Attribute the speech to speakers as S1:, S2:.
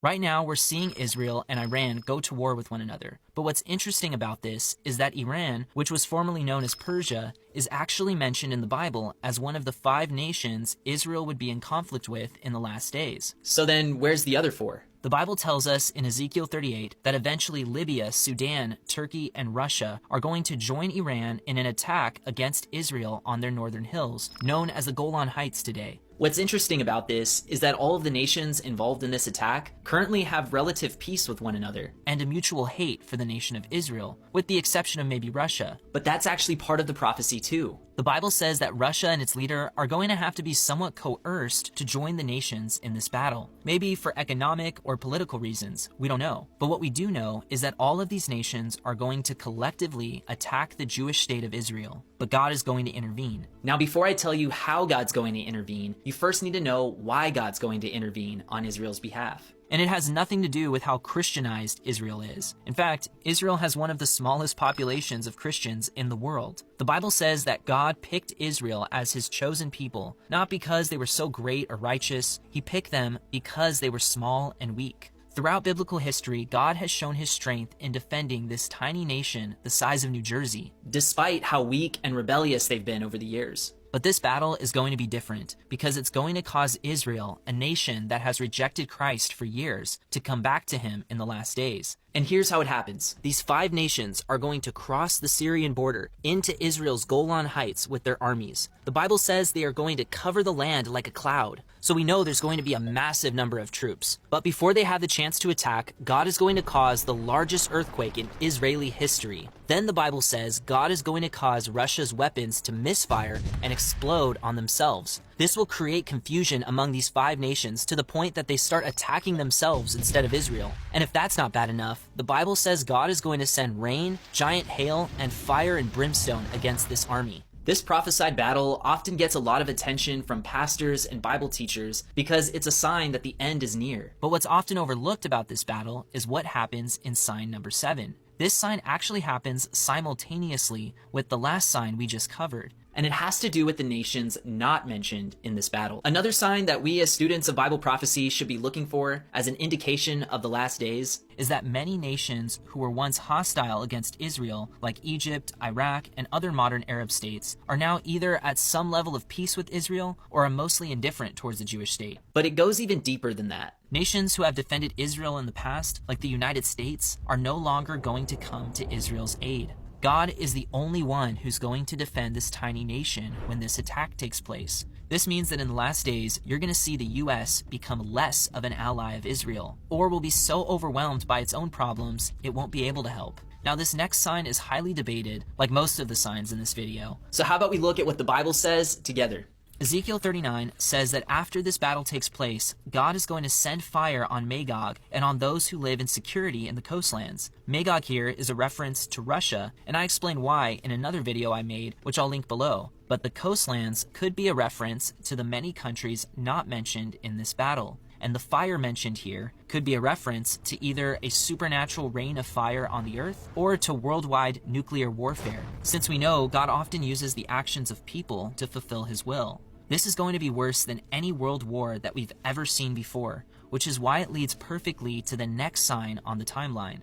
S1: Right now, we're seeing Israel and Iran go to war with one another. But what's interesting about this is that Iran, which was formerly known as Persia, is actually mentioned in the Bible as one of the 5 nations Israel would be in conflict with in the last days.
S2: So then, where's the other 4?
S1: The Bible tells us in Ezekiel 38 that eventually Libya, Sudan, Turkey, and Russia are going to join Iran in an attack against Israel on their northern hills, known as the Golan Heights today.
S2: What's interesting about this is that all of the nations involved in this attack currently have relative peace with one another,
S1: and a mutual hate for the nation of Israel, with the exception of maybe Russia.
S2: But that's actually part of the prophecy too.
S1: The Bible says that Russia and its leader are going to have to be somewhat coerced to join the nations in this battle. Maybe for economic or political reasons, we don't know. But what we do know is that all of these nations are going to collectively attack the Jewish state of Israel. But God is going to intervene.
S2: Now, before I tell you how God's going to intervene, you first need to know why God's going to intervene on Israel's behalf.
S1: And it has nothing to do with how Christianized Israel is. In fact, Israel has one of the smallest populations of Christians in the world. The Bible says that God picked Israel as his chosen people, not because they were so great or righteous. He picked them because they were small and weak. Throughout biblical history, God has shown his strength in defending this tiny nation the size of New Jersey,
S2: despite how weak and rebellious they've been over the years.
S1: But this battle is going to be different because it's going to cause Israel, a nation that has rejected Christ for years, to come back to him in the last days.
S2: And here's how it happens.
S1: These 5 nations are going to cross the Syrian border into Israel's Golan Heights with their armies. The Bible says they are going to cover the land like a cloud. So we know there's going to be a massive number of troops. But before they have the chance to attack, God is going to cause the largest earthquake in Israeli history. Then the Bible says God is going to cause Russia's weapons to misfire and explode on themselves. This will create confusion among these 5 nations to the point that they start attacking themselves instead of Israel. And if that's not bad enough, the Bible says God is going to send rain, giant hail, and fire and brimstone against this army.
S2: This prophesied battle often gets a lot of attention from pastors and Bible teachers because it's a sign that the end is near.
S1: But what's often overlooked about this battle is what happens in sign number 7. This sign actually happens simultaneously with the last sign we just covered.
S2: And it has to do with the nations not mentioned in this battle. Another sign that we as students of Bible prophecy should be looking for as an indication of the last days
S1: is that many nations who were once hostile against Israel, like Egypt, Iraq, and other modern Arab states, are now either at some level of peace with Israel or are mostly indifferent towards the Jewish state.
S2: But it goes even deeper than that.
S1: Nations who have defended Israel in the past, like the United States, are no longer going to come to Israel's aid. God is the only one who's going to defend this tiny nation when this attack takes place. This means that in the last days, you're going to see the US become less of an ally of Israel, or will be so overwhelmed by its own problems, it won't be able to help. Now, this next sign is highly debated, like most of the signs in this video.
S2: So how about we look at what the Bible says together?
S1: Ezekiel 39 says that after this battle takes place, God is going to send fire on Magog and on those who live in security in the coastlands. Magog here is a reference to Russia, and I explain why in another video I made, which I'll link below. But the coastlands could be a reference to the many countries not mentioned in this battle. And the fire mentioned here could be a reference to either a supernatural rain of fire on the earth or to worldwide nuclear warfare, since we know God often uses the actions of people to fulfill his will. This is going to be worse than any world war that we've ever seen before, which is why it leads perfectly to the next sign on the timeline.